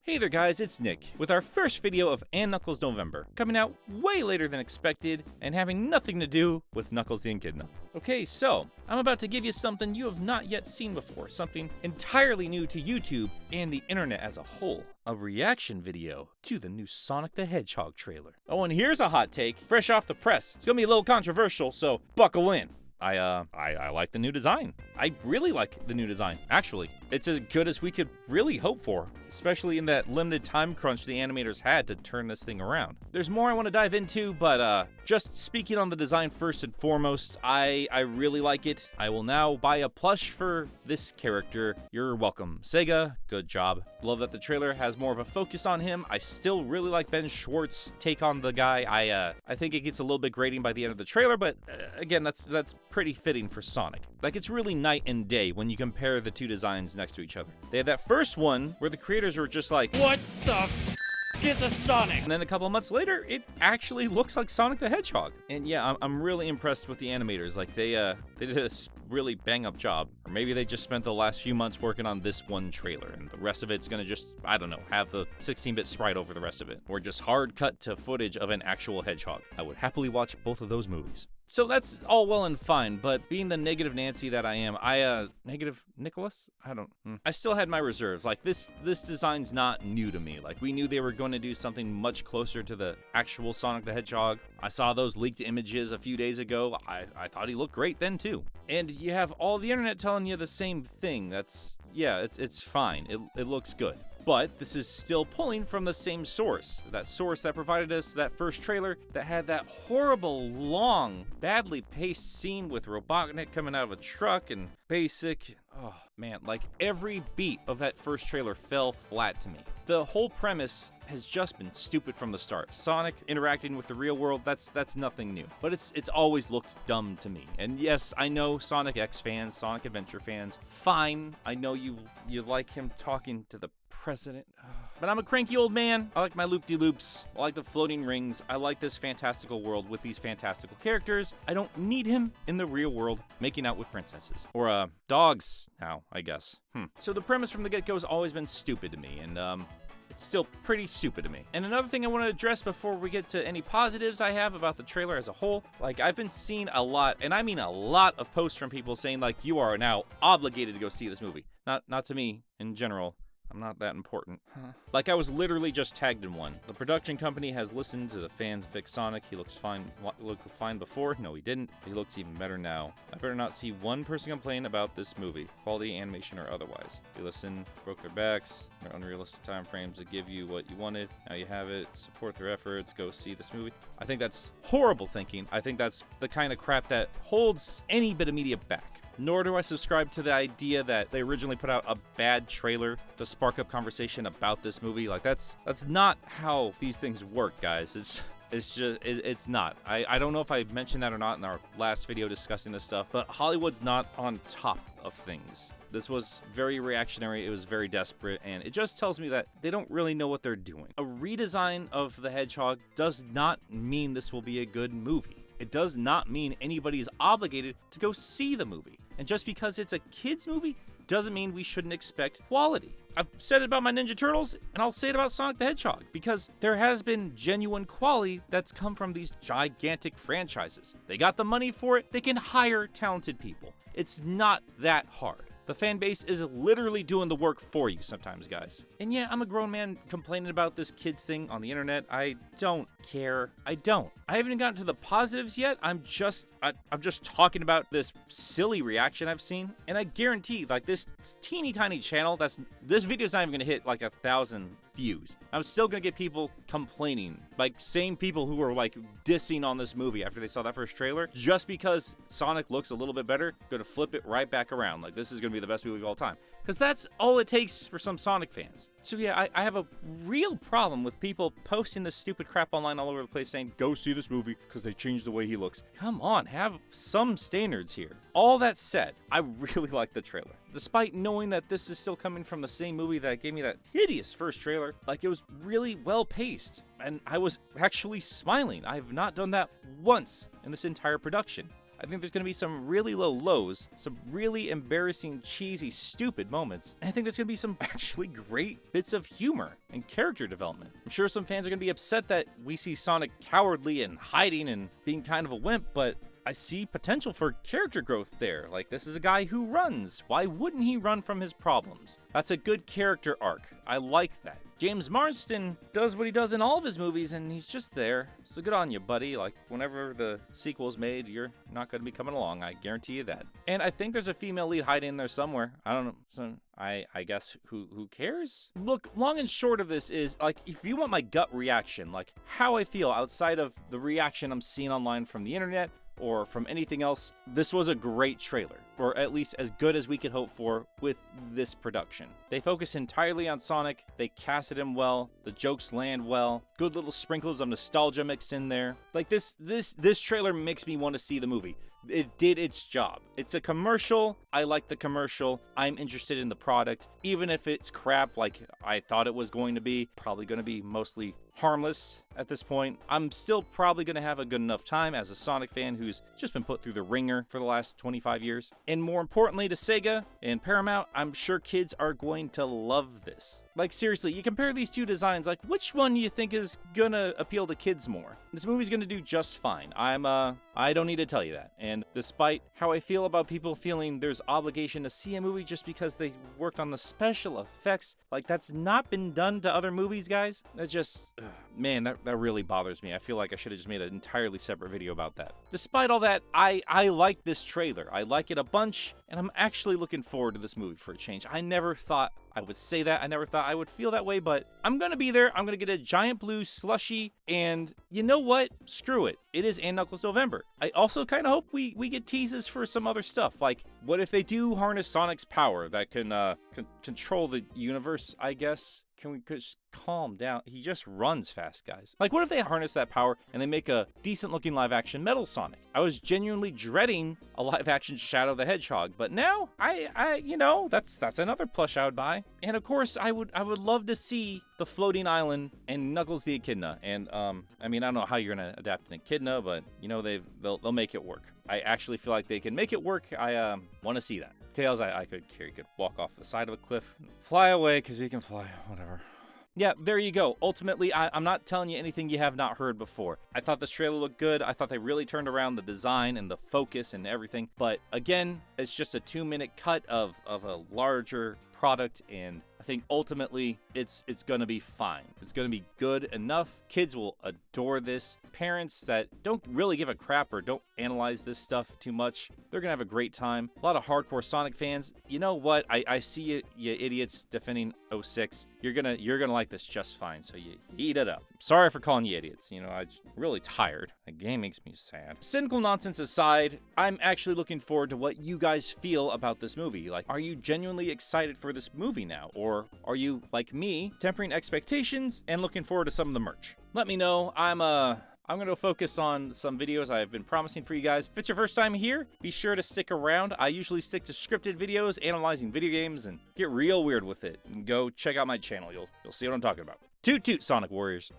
Hey there guys, it's Nick, with our first video of Knuckles November, coming out way later than expected, and having nothing to do with Knuckles the Echidna. Okay, so, I'm about to give you something you have not yet seen before, something entirely new to YouTube and the internet as a whole. A reaction video to the new Sonic the Hedgehog trailer. Oh, and here's a hot take, fresh off the press. It's gonna be a little controversial, so buckle in. I like the new design. I really like the new design, actually. It's as good as we could really hope for, especially in that limited time crunch the animators had to turn this thing around. There's more I want to dive into, but just speaking on the design first and foremost, I really like it. I will now buy a plush for this character. You're welcome. Sega, good job. Love that the trailer has more of a focus on him. I still really like Ben Schwartz's take on the guy. I think it gets a little bit grating by the end of the trailer, but again, that's pretty fitting for Sonic. Like, it's really night and day when you compare the two designs next to each other. They had that first one where the creators were just like, what the is a Sonic? And then a couple months later, it actually looks like Sonic the Hedgehog. And yeah, I'm really impressed with the animators. Like, they did a really bang-up job. Or maybe they just spent the last few months working on this one trailer, and the rest of it's gonna just, I don't know, have the 16-bit sprite over the rest of it. Or just hard cut to footage of an actual hedgehog. I would happily watch both of those movies. So that's all well and fine, but being the negative Nancy that I am, negative Nicholas? I still had my reserves. Like, this design's not new to me. Like, we knew they were going to do something much closer to the actual Sonic the Hedgehog. I saw those leaked images a few days ago. I thought he looked great then too. And you have all the internet telling you the same thing. It's fine. It looks good. But this is still pulling from the same source. That source that provided us that first trailer that had that horrible, long, badly paced scene with Robotnik coming out of a truck and Basic. Oh man, like every beat of that first trailer fell flat to me. The whole premise has just been stupid from the start. Sonic interacting with the real world, that's nothing new. But it's always looked dumb to me. And yes, I know Sonic X fans, Sonic Adventure fans, fine. I know you like him talking to the president. But I'm a cranky old man. I like my loop-de-loops. I like the floating rings. I like this fantastical world with these fantastical characters. I don't need him in the real world making out with princesses. Or, dogs now, I guess. So the premise from the get-go has always been stupid to me, and, it's still pretty stupid to me. And another thing I want to address before we get to any positives I have about the trailer as a whole, like, I've been seeing a lot, and I mean a lot of posts from people saying, like, you are now obligated to go see this movie. Not to me, in general. I'm not that important. Like, I was literally just tagged in one. The production company has listened to the fans fix Sonic. He looks fine. Looked fine before. No, he didn't. He looks even better now. I better not see one person complain about this movie, quality, animation, or otherwise. They listened, broke their backs, their unrealistic time frames to give you what you wanted. Now you have it. Support their efforts. Go see this movie. I think that's horrible thinking. I think that's the kind of crap that holds any bit of media back. Nor do I subscribe to the idea that they originally put out a bad trailer to spark up conversation about this movie. Like, that's not how these things work, guys. It's not. I don't know if I mentioned that or not in our last video discussing this stuff, but Hollywood's not on top of things. This was very reactionary, it was very desperate, and it just tells me that they don't really know what they're doing. A redesign of the Hedgehog does not mean this will be a good movie. It does not mean anybody's obligated to go see the movie. And just because it's a kid's movie doesn't mean we shouldn't expect quality. I've said it about my Ninja Turtles, and I'll say it about Sonic the Hedgehog, because there has been genuine quality that's come from these gigantic franchises. They got the money for it, they can hire talented people. It's not that hard. The fan base is literally doing the work for you sometimes, guys. And yeah, I'm a grown man complaining about this kids thing on the internet. I don't care. I don't. I haven't even gotten to the positives yet. I'm just talking about this silly reaction I've seen. And I guarantee, like, this teeny tiny channel, this video's not even gonna hit like 1,000 views. I'm still gonna get people complaining, like same people who were like dissing on this movie after they saw that first trailer, just because Sonic looks a little bit better, gonna flip it right back around. Like, this is gonna be the best movie of all time. Because that's all it takes for some Sonic fans. So yeah, I have a real problem with people posting this stupid crap online all over the place saying, go see this movie because they changed the way he looks. Come on, have some standards here. All that said, I really like the trailer. Despite knowing that this is still coming from the same movie that gave me that hideous first trailer, like, it was really well paced. And I was actually smiling. I have not done that once in this entire production. I think there's going to be some really low lows, some really embarrassing, cheesy, stupid moments, and I think there's going to be some actually great bits of humor and character development. I'm sure some fans are going to be upset that we see Sonic cowardly and hiding and being kind of a wimp, but I see potential for character growth there. Like, this is a guy who runs. Why wouldn't he run from his problems? That's a good character arc. I like that. James Marsden does what he does in all of his movies, and he's just there. So good on you, buddy. Like, whenever the sequel's made, you're not going to be coming along. I guarantee you that. And I think there's a female lead hiding in there somewhere. I don't know. So I guess who cares? Look, long and short of this is, like, if you want my gut reaction, like how I feel outside of the reaction I'm seeing online from the internet, or from anything else, this was a great trailer, or at least as good as we could hope for with this production. They focus entirely on Sonic, they casted him well, the jokes land well, good little sprinkles of nostalgia mixed in there. Like, this trailer makes me want to see the movie. It did its job. It's a commercial. I like the commercial. I'm interested in the product. Even if it's crap like I thought it was going to be, probably going to be mostly harmless at this point, I'm still probably going to have a good enough time as a Sonic fan who's just been put through the ringer for the last 25 years. And more importantly to Sega and Paramount, I'm sure kids are going to love this. Like, seriously, you compare these two designs, like, which one do you think is gonna appeal to kids more? This movie's gonna do just fine. I don't need to tell you that. And despite how I feel about people feeling there's obligation to see a movie just because they worked on the special effects, like, that's not been done to other movies, guys. That just, man, that really bothers me. I feel like I should have just made an entirely separate video about that. Despite all that, I like this trailer. I like it a bunch, and I'm actually looking forward to this movie for a change. I never thought I would say that. I never thought I would feel that way, but I'm gonna be there. I'm gonna get a giant blue slushie, and you know what? Screw it. It is And Knuckles November. I also kind of hope we get teases for some other stuff. Like, what if they do harness Sonic's power that can control the universe, I guess? Can we just calm down? He just runs fast, guys. Like, what if they harness that power and they make a decent-looking live-action Metal Sonic? I was genuinely dreading a live-action Shadow the Hedgehog, but now I you know, that's another plush I would buy. And of course, I would love to see the floating island and Knuckles the Echidna. And I mean, I don't know how you're gonna adapt an Echidna, but you know they'll make it work. I actually feel like they can make it work. I want to see that. Tails, I could walk off the side of a cliff, fly away, because he can fly, whatever. Yeah, there you go. Ultimately, I'm not telling you anything you have not heard before. I thought this trailer looked good. I thought they really turned around the design and the focus and everything. But again, it's just a 2-minute cut of a larger product, and I think ultimately it's going to be fine. It's going to be good enough. Kids will adore this. Parents that don't really give a crap or don't analyze this stuff too much, they're going to have a great time. A lot of hardcore Sonic fans, you know what? I see you idiots defending 06. You're gonna like this just fine, so you eat it up. Sorry for calling you idiots. You know, I'm really tired. The game makes me sad. Cynical nonsense aside, I'm actually looking forward to what you guys feel about this movie. Like, are you genuinely excited for this movie now? Or are you, like me, tempering expectations and looking forward to some of the merch? Let me know. I'm going to focus on some videos I've been promising for you guys. If it's your first time here, be sure to stick around. I usually stick to scripted videos, analyzing video games, and get real weird with it. And go check out my channel. You'll see what I'm talking about. Toot toot, Sonic Warriors.